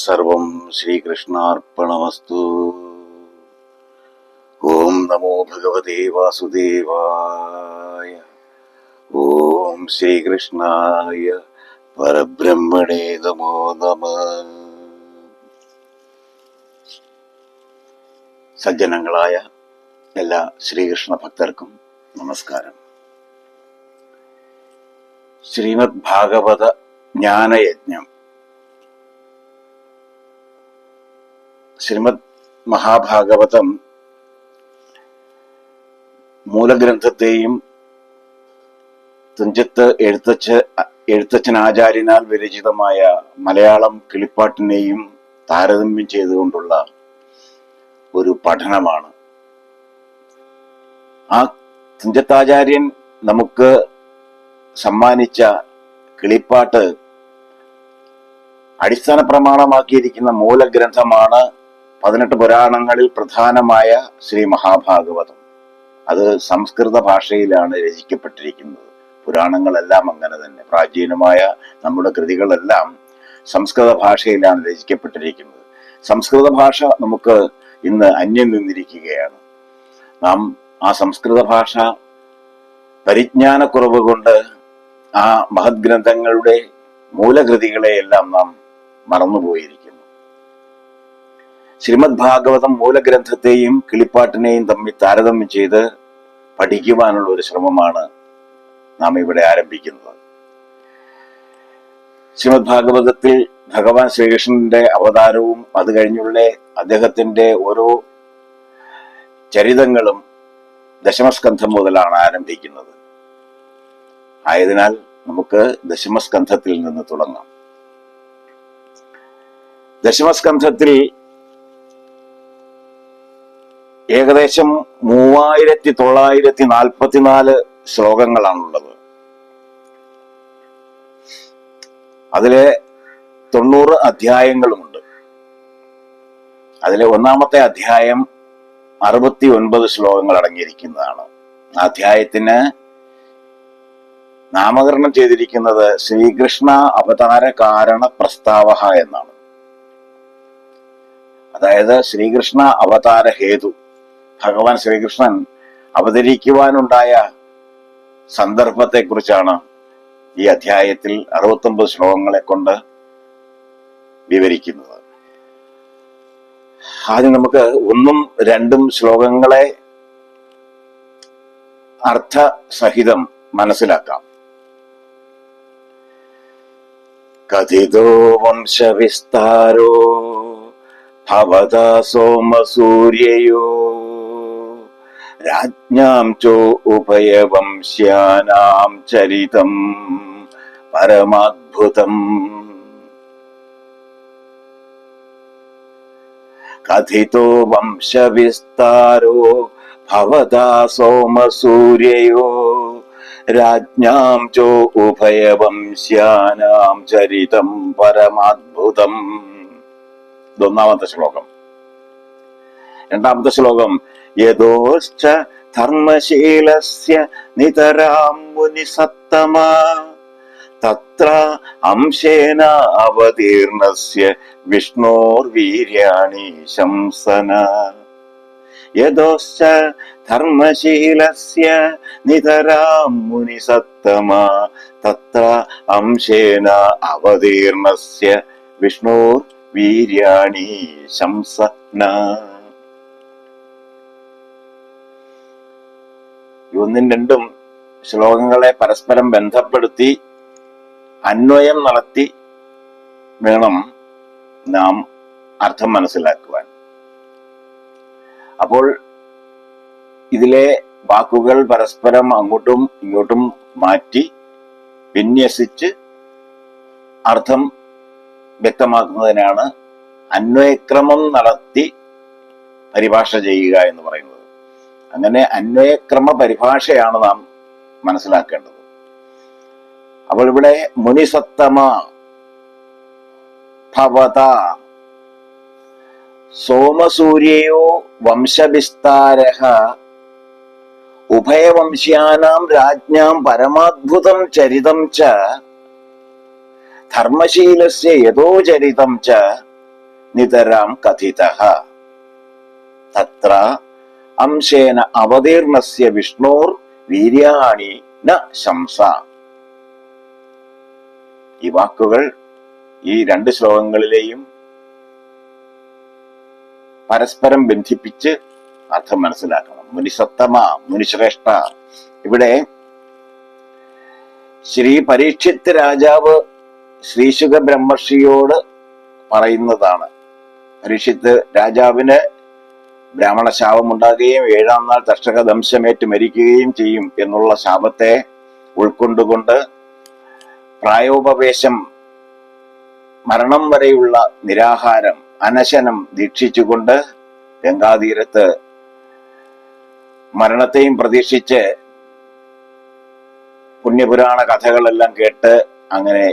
സർവം ശ്രീകൃഷ്ണാർപ്പണമസ്തു. ഓം നമോ ഭഗവതേ വാസുദേവായ. ഓം ശ്രീകൃഷ്ണായ പരബ്രഹ്മണേ നമോ നമഃ. സജ്ജനങ്ങളായ എല്ലാ ശ്രീകൃഷ്ണ ഭക്തർക്കും നമസ്കാരം. ശ്രീമദ് ഭാഗവത ജ്ഞാനയജ്ഞം, ശ്രീമദ് മഹാഭാഗവതം മൂലഗ്രന്ഥത്തെയും തുഞ്ചത്ത് എഴുത്തച്ഛൻ ആചാര്യനാൽ വിരചിതമായ മലയാളം കിളിപ്പാട്ടിനെയും താരതമ്യം ചെയ്തുകൊണ്ടുള്ള ഒരു പഠനമാണ്. ആ തുഞ്ചത്താചാര്യൻ നമുക്ക് സമ്മാനിച്ച കിളിപ്പാട്ട് അടിസ്ഥാന പ്രമാണമാക്കിയിരിക്കുന്ന മൂലഗ്രന്ഥമാണ് 18 പുരാണങ്ങളിൽ പ്രധാനമായ ശ്രീ മഹാഭാഗവതം. അത് സംസ്കൃത ഭാഷയിലാണ് രചിക്കപ്പെട്ടിരിക്കുന്നത്. പുരാണങ്ങളെല്ലാം അങ്ങനെ തന്നെ. പ്രാചീനമായ നമ്മുടെ കൃതികളെല്ലാം സംസ്കൃത ഭാഷയിലാണ് രചിക്കപ്പെട്ടിരിക്കുന്നത്. സംസ്കൃത ഭാഷ നമുക്ക് ഇന്ന് അന്യം നിന്നിരിക്കുകയാണ്. നാം ആ സംസ്കൃത ഭാഷ പരിജ്ഞാനക്കുറവ് കൊണ്ട് ആ മഹത് ഗ്രന്ഥങ്ങളുടെ മൂലകൃതികളെയെല്ലാം നാം മറന്നുപോയിരിക്കുന്നു. ശ്രീമദ് ഭാഗവതം മൂലഗ്രന്ഥത്തെയും കിളിപ്പാട്ടിനെയും തമ്മിൽ താരതമ്യം ചെയ്ത് പഠിക്കുവാനുള്ള ഒരു ശ്രമമാണ് നാം ഇവിടെ ആരംഭിക്കുന്നത്. ശ്രീമദ് ഭാഗവതത്തിൽ ഭഗവാൻ ശ്രീകൃഷ്ണന്റെ അവതാരവും അത് കഴിഞ്ഞുള്ള അദ്ദേഹത്തിന്റെ ഓരോ ചരിതങ്ങളും ദശമസ്കന്ധം മുതലാണ് ആരംഭിക്കുന്നത്. ആയതിനാൽ നമുക്ക് ദശമസ്കന്ധത്തിൽ നിന്ന് തുടങ്ങാം. ദശമസ്കന്ധത്തിൽ ഏകദേശം 3944 ശ്ലോകങ്ങളാണുള്ളത്. അതിലെ 90 അധ്യായങ്ങളുമുണ്ട്. അതിലെ ഒന്നാമത്തെ അധ്യായം 69 ശ്ലോകങ്ങൾ അടങ്ങിയിരിക്കുന്നതാണ്. ആ അധ്യായത്തിന് നാമകരണം ചെയ്തിരിക്കുന്നത് ശ്രീകൃഷ്ണ അവതാര കാരണ പ്രസ്താവഹ എന്നാണ്. അതായത് ശ്രീകൃഷ്ണ അവതാര ഹേതു, ഭഗവാൻ ശ്രീകൃഷ്ണൻ അവതരിക്കുവാനുണ്ടായ സന്ദർഭത്തെ കുറിച്ചാണ് ഈ അധ്യായത്തിൽ 69 ശ്ലോകങ്ങളെ കൊണ്ട് വിവരിക്കുന്നത്. ആദ്യം നമുക്ക് 1ഉം 2ഉം ശ്ലോകങ്ങളെ അർത്ഥസഹിതം മനസ്സിലാക്കാം. കഥിതോ വംശവിസ്താരോ ഭവതാ സോമസൂര്യയോ രാജ്ഞാം ചോ ഉഭയവംശ്യാനാം ചരിതം പരമാദ്ഭുതം. കഥിതോ വംശവിസ്താരോ ഭവതാ സോമസൂര്യയോ രാജ്ഞാം ചോ ഉഭയവംശ്യാനാം ചരിതം പരമാദ്ഭുതം. ഇതൊന്നാമത്തെ ശ്ലോകം. രണ്ടാമത്തെ ശ്ലോകം യദോശ്ച ധർമ്മശീലസ്യ നിതരാം മുനിസത്തമ തത്ര അംശേന അവതീർണസ്യ വിഷ്ണോർവീര്യാണി ശംസന. യദോശ്ച ധർമ്മശീലസ്യ നിതരാം മുനിസത്തമ തത്ര അംശേന അവതീർണസ്യ വിഷ്ണോർ വീര്യാണി ശംസന. ഒന്നും രണ്ടും ശ്ലോകങ്ങളെ പരസ്പരം ബന്ധപ്പെടുത്തി അന്വയം നടത്തി വേണം നാം അർത്ഥം മനസ്സിലാക്കുവാൻ. അപ്പോൾ ഇതിലെ വാക്കുകൾ പരസ്പരം അങ്ങോട്ടും ഇങ്ങോട്ടും മാറ്റി വിന്യസിച്ച് അർത്ഥം വ്യക്തമാക്കുന്നതിനാണ് അന്വയക്രമം നടത്തി പരിഭാഷ ചെയ്യുക എന്ന് പറയുന്നത്. അങ്ങനെ അന്വയക്രമ പരിഭാഷയാണ് നാം മനസ്സിലാക്കേണ്ടത്. അപ്പോൾ ഇവിടെ മുനിസത്തമ ഭവത സോമസൂര്യയോ വംശവിസ്താരഃ ഉഭയവംശ്യാനാം രാജ്ഞാം പരമാദ്ഭുതം ചരിതം ച ധർമ്മശീലസ്യ യഥോ ചരിതം ച നിതരാം കഥിതഃ തത്ര അംശേന അവതീർണസ്യ വിഷ്ണോർ വീര്യാണി ന ശംസ. ഈ വാക്കുകൾ ഈ രണ്ട് ശ്ലോകങ്ങളിലെയും പരസ്പരം ബന്ധിപ്പിച്ച് അർത്ഥം മനസ്സിലാക്കണം. മുനിസത്തമ, മുനിശ്രേഷ്ഠ. ഇവിടെ ശ്രീ പരീക്ഷിത്ത് രാജാവ് ശ്രീശുക ബ്രഹ്മർഷിയോട് പറയുന്നതാണ്. പരീക്ഷിത്ത് രാജാവിന് ബ്രാഹ്മണ ശാപം ഉണ്ടാകുകയും 7-ാം നാൾ തക്ഷക ദംശമേറ്റ് മരിക്കുകയും ചെയ്യും എന്നുള്ള ശാപത്തെ ഉൾക്കൊണ്ടുകൊണ്ട് പ്രായോപവേശം, മരണം വരെയുള്ള നിരാഹാരം, അനശനം ദീക്ഷിച്ചുകൊണ്ട് ഗംഗാതീരത്ത് മരണത്തെയും പ്രതീക്ഷിച്ച് പുണ്യപുരാണ കഥകളെല്ലാം കേട്ട് അങ്ങനെ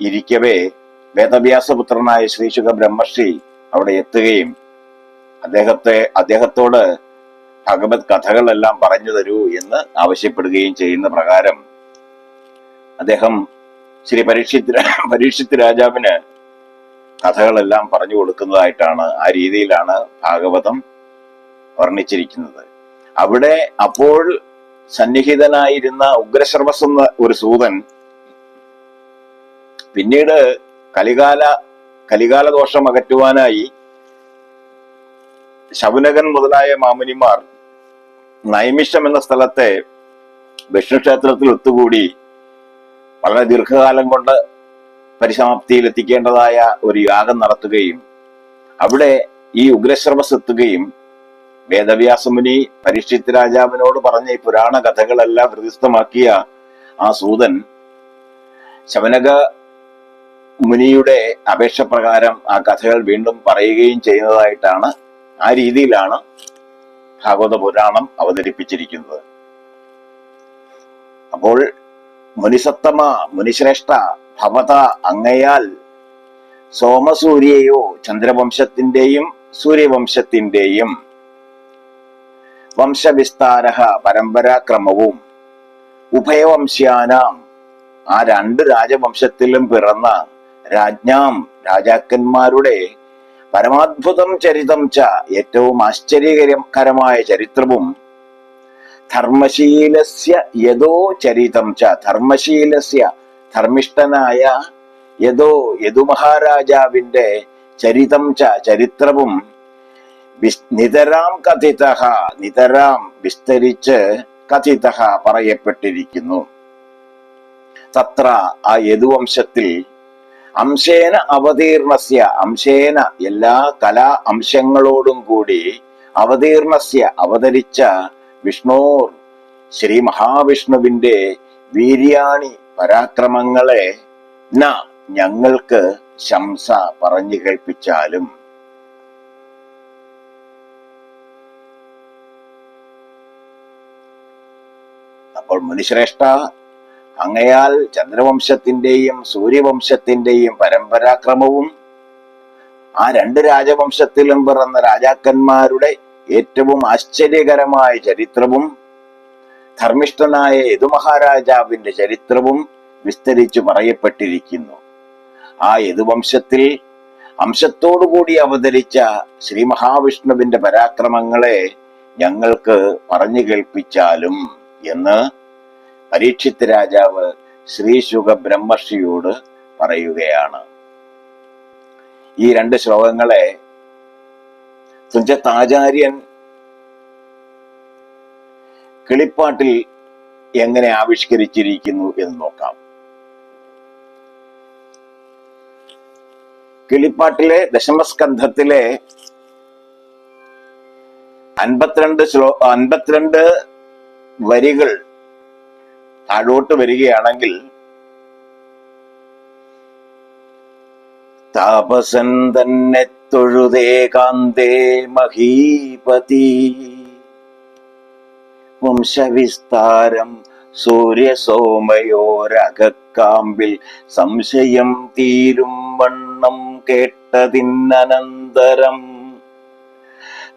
ഇരിക്കവേ വേദവ്യാസപുത്രനായ ശ്രീശുക ബ്രഹ്മർഷി അവിടെ എത്തുകയും അദ്ദേഹത്തോട് ഭഗവത് കഥകളെല്ലാം പറഞ്ഞു തരൂ എന്ന് ആവശ്യപ്പെടുകയും ചെയ്യുന്ന പ്രകാരം അദ്ദേഹം ശ്രീ പരീക്ഷിത്ത് രാജാവിന് കഥകളെല്ലാം പറഞ്ഞു കൊടുക്കുന്നതായിട്ടാണ്, ആ രീതിയിലാണ് ഭാഗവതം വർണ്ണിച്ചിരിക്കുന്നത്. അവിടെ അപ്പോൾ സന്നിഹിതനായിരുന്ന ഉഗ്രശ്രവസ് എന്ന ഒരു സൂതൻ പിന്നീട് കലികാല ദോഷം അകറ്റുവാനായി ശൗനകൻ മുതലായ മാമുനിമാർ നൈമിഷം എന്ന സ്ഥലത്തെ വിഷ്ണുക്ഷേത്രത്തിൽ ഒത്തുകൂടി വളരെ ദീർഘകാലം കൊണ്ട് പരിസമാപ്തിയിൽ എത്തിക്കേണ്ടതായ ഒരു യാഗം നടത്തുകയും അവിടെ ഈ ഉഗ്രശ്രവസ് എത്തുകയും വേദവ്യാസമുനി പരീക്ഷിത്ത് രാജാവിനോട് പറഞ്ഞ ഈ പുരാണ കഥകളെല്ലാം ഹൃദിസ്ഥമാക്കിയ ആ സൂതൻ ശൗനക മുനിയുടെ അപേക്ഷ പ്രകാരം ആ കഥകൾ വീണ്ടും പറയുകയും ചെയ്യുന്നതായിട്ടാണ്, ആ രീതിയിലാണ് ഭാഗവത പുരാണം അവതരിപ്പിച്ചിരിക്കുന്നത്. അപ്പോൾ മുനിസത്തമ, മുനിശ്രേഷ്ഠ, ഭവത അങ്ങയാൽ സോമസൂര്യയോ ചന്ദ്രവംശത്തിന്റെയും സൂര്യവംശത്തിന്റെയും വംശവിസ്താരഹ പരമ്പരാക്രമവും ഉഭയവംശ്യാനാം ആ രണ്ട് രാജവംശത്തിലും പിറന്ന രാജ്ഞാം രാജാക്കന്മാരുടെ പരമാത്ഭുതം ചരിതം ച ഏറ്റവും ആശ്ചര്യകരമായ ചരിത്രവും ധർമ്മശീലസ്യ യദോ ചരിതം ച ധർമ്മശീലസ്യ ധർമ്മിഷ്ഠനായ യദുമഹാരാജാവിന്റെ ചരിതം ച ചരിത്രവും നിതരാം കഥിതഃ നിതരാം വിസ്തരിച്ച് കഥിതഃ പറയപ്പെട്ടിരിക്കുന്നു. തത്ര ആ യദുവംശത്തിൽ അംശേന അവതീർണസ്യ അംശേന എല്ലാ കലാ അംശങ്ങളോടും കൂടി അവതീർണസ്യ അവതരിച്ച വിഷ്ണോർ ശ്രീ മഹാവിഷ്ണുവിന്റെ വീര്യാണി പരാക്രമങ്ങളെ ന ഞങ്ങൾക്ക് ശംസ പറഞ്ഞു കേൾപ്പിച്ചാലും. അപ്പോൾ മുനിശ്രേഷ്ഠ അങ്ങയാൽ ചന്ദ്രവംശത്തിന്റെയും സൂര്യവംശത്തിന്റെയും പരമ്പരാക്രമവും ആ രണ്ട് രാജവംശത്തിലും പിറന്ന രാജാക്കന്മാരുടെ ഏറ്റവും ആശ്ചര്യകരമായ ചരിത്രവും ധർമ്മിഷ്ഠനായ യദുമഹാരാജാവിന്റെ ചരിത്രവും വിസ്തരിച്ചു പറയപ്പെട്ടിരിക്കുന്നു. ആ യദുവംശത്തിൽ അംശത്തോടുകൂടി അവതരിച്ച ശ്രീ മഹാവിഷ്ണുവിന്റെ പരാക്രമങ്ങളെ ഞങ്ങൾക്ക് പറഞ്ഞു കേൾപ്പിച്ചാലും എന്ന് പരീക്ഷിത്ത് രാജാവ് ശ്രീശുക ബ്രഹ്മർഷിയോട് പറയുകയാണ്. ഈ രണ്ട് ശ്ലോകങ്ങളെ തുഞ്ചത്താചാര്യൻ കിളിപ്പാട്ടിൽ എങ്ങനെ ആവിഷ്കരിച്ചിരിക്കുന്നു എന്ന് നോക്കാം. കിളിപ്പാട്ടിലെ ദശമസ്കന്ധത്തിലെ 52 വരികൾ താഴോട്ട് വരികയാണെങ്കിൽ താപസൻ തന്നെ തൊഴുതേ കാന്തേ മഹീപതി വംശവിസ്താരം സൂര്യസോമയോരകാമ്പിൽ സംശയം തീരും വണ്ണം കേട്ടതിനന്തരം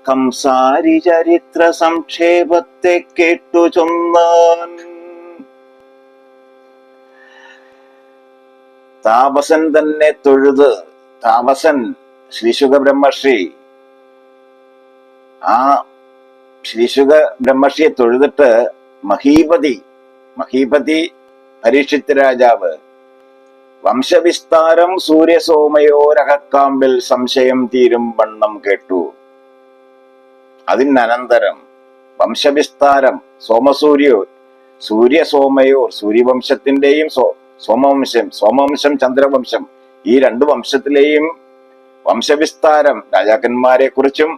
കംസാരി ചരിത്ര സംക്ഷേപത്തെ കേട്ടു ചൊന്നാൻ. താപസൻ തന്നെ തൊഴുത്, താപസൻ ശ്രീശുക ബ്രഹ്മർഷി ആ ശ്രീശുക ബ്രഹ്മർഷിയെ തൊഴുതിട്ട് മഹീപതി പരീക്ഷിത് രാജാവ് വംശവിസ്താരം സൂര്യസോമയോരകക്കാമ്പിൽ സംശയം തീരും വണ്ണം കേട്ടു. അതിനന്തരം വംശവിസ്താരം സൂര്യസോമയോർ സൂര്യവംശത്തിന്റെയും സോമവംശം ചന്ദ്രവംശം, ഈ രണ്ടു വംശത്തിലെയും വംശവിസ്താരം രാജാക്കന്മാരെ കുറിച്ചും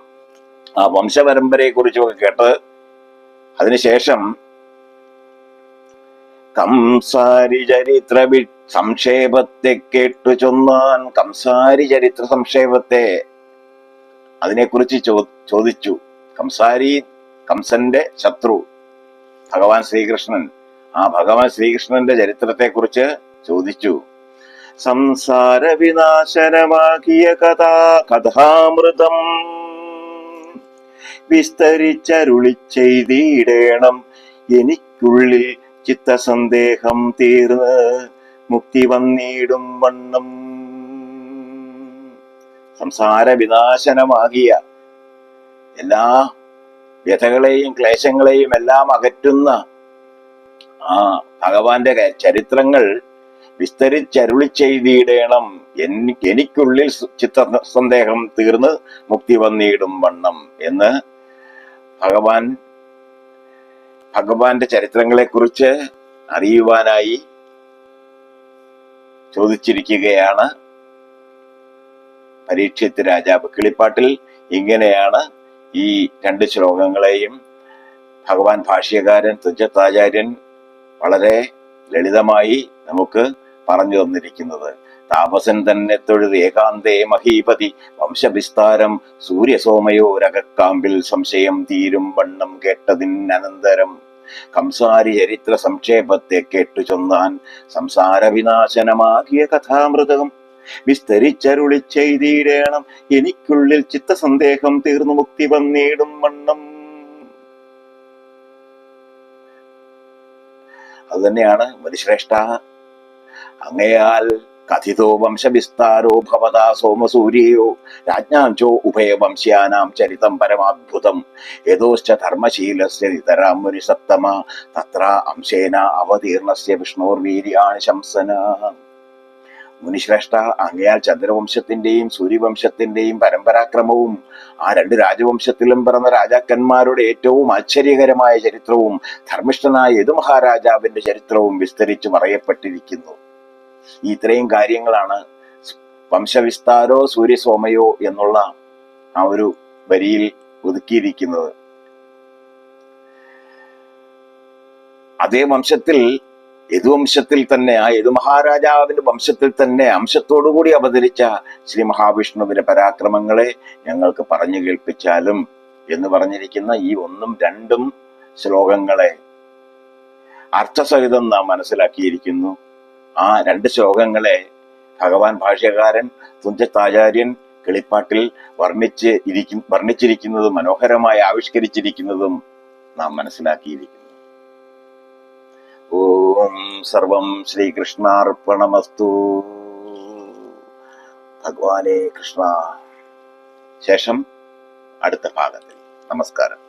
ആ വംശപരമ്പരയെ കുറിച്ചും ഒക്കെ കേട്ട് അതിനുശേഷം കംസാരി ചരിത്ര സംക്ഷേപത്തെ കേട്ടു ചൊന്നാൻ. കംസാരി ചരിത്ര സംക്ഷേപത്തെ അതിനെക്കുറിച്ച് ചോദിച്ചു. കംസന്റെ ശത്രു ഭഗവാൻ ശ്രീകൃഷ്ണൻ, ആ ഭഗവാൻ ശ്രീകൃഷ്ണന്റെ ചരിത്രത്തെ കുറിച്ച് ചോദിച്ചു. സംസാര വിനാശനമാക്കിയ കഥാമൃതം വിസ്തരിച്ചരുളിച്ചെയ്തിടേണം, എനിക്കുള്ളിൽ ചിത്തസന്ദേഹം തീർന്ന് മുക്തി വന്നിടും വണ്ണം. സംസാര വിനാശനമാകിയ എല്ലാ വ്യഥകളെയും ക്ലേശങ്ങളെയും എല്ലാം അകറ്റുന്ന ആ ഭഗവാന്റെ ചരിത്രങ്ങൾ വിസ്തരിച്ചരുളി ചെയ്തിടേണം, എനിക്കുള്ളിൽ ചിത്തസന്ദേഹം തീർന്ന് മുക്തി വന്നിടും വണ്ണം എന്ന് ഭഗവാന്റെ ചരിത്രങ്ങളെ കുറിച്ച് അറിയുവാനായി ചോദിച്ചിരിക്കുകയാണ് പരീക്ഷിത് രാജാവ്. കിളിപ്പാട്ടിൽ ഇങ്ങനെയാണ് ഈ രണ്ട് ശ്ലോകങ്ങളെയും ഭഗവാൻ ഭാഷ്യകാരൻ തുഞ്ചത്താചാര്യൻ വളരെ ലളിതമായി നമുക്ക് പറഞ്ഞു തന്നിരിക്കുന്നത്. താപസൻ തന്നെ തൊഴുത് ഏകാന്തേ മഹീപതി വംശവിസ്താരം സൂര്യസോമയോരകക്കാമ്പിൽ സംശയം തീരും വണ്ണം കേട്ടതിനന്തരം കംസാരി ചരിത്ര സംക്ഷേപത്തെ കേട്ടു ചൊന്നാൻ. സംസാര വിനാശനമാകിയ കഥാമൃതകം വിസ്തരിച്ചരുളി ചെയ്തിടേണം, എനിക്കുള്ളിൽ ചിത്തസന്ദേഹം തീർന്നു മുക്തി വന്നിടും വണ്ണം. അതുതന്നെയാണ് മുനിശ്രേഷ്ഠ, അങ്ങയാൽ കഥിതോ വംശവിസ്താരോ ഭവതാ സോമസൂര്യോ രാജ്ഞാഞ്ചോ ഉഭയവംശ്യാനാം ചരിതം പരമാദ്ഭുതം യഥോശ്ച ധർമ്മശീലസ്യ നിതരാം മുനിസത്തമ തത്ര അംശേന അവതീർണസ്യ വിഷ്ണോർവീര്യാണി ശംസന. മുനിശ്രേഷ്ഠ, അങ്ങയാൽ ചന്ദ്രവംശത്തിന്റെയും സൂര്യവംശത്തിന്റെയും പരമ്പരാക്രമവും ആ രണ്ട് രാജവംശത്തിലും പിറന്ന രാജാക്കന്മാരുടെ ഏറ്റവും ആശ്ചര്യകരമായ ചരിത്രവും ധർമ്മിഷ്ഠനായ യദുമഹാരാജാവിന്റെ ചരിത്രവും വിസ്തരിച്ചു പറയപ്പെട്ടിരിക്കുന്നു. ഇത്രയും കാര്യങ്ങളാണ് വംശവിസ്താരോ സൂര്യസോമയോ എന്നുള്ള ആ ഒരു വരിയിൽ ഒതുക്കിയിരിക്കുന്നത്. അതേ വംശത്തിൽ യദുവംശത്തിൽ തന്നെ, ആ യദുമഹാരാജാവിന്റെ വംശത്തിൽ തന്നെ അംശത്തോടുകൂടി അവതരിച്ച ശ്രീ മഹാവിഷ്ണുവിന്റെ പരാക്രമങ്ങളെ ഞങ്ങൾക്ക് പറഞ്ഞു കേൾപ്പിച്ചാലും എന്ന് പറഞ്ഞിരിക്കുന്ന ഈ 1ഉം 2ഉം ശ്ലോകങ്ങളെ അർത്ഥസഹിതം നാം മനസ്സിലാക്കിയിരിക്കുന്നു. ആ 2 ശ്ലോകങ്ങളെ ഭാഷ്യകാരൻ തുഞ്ചത്താചാര്യൻ കിളിപ്പാട്ടിൽ വർണ്ണിച്ചിരിക്കുന്നതും മനോഹരമായി ആവിഷ്കരിച്ചിരിക്കുന്നതും നാം മനസ്സിലാക്കിയിരിക്കുന്നു. ഓം സർവം ശ്രീകൃഷ്ണാർപ്പണമസ്തു. ഭഗവാനേ കൃഷ്ണ. ശേഷം അടുത്ത ഭാഗത്തിൽ. നമസ്കാരം.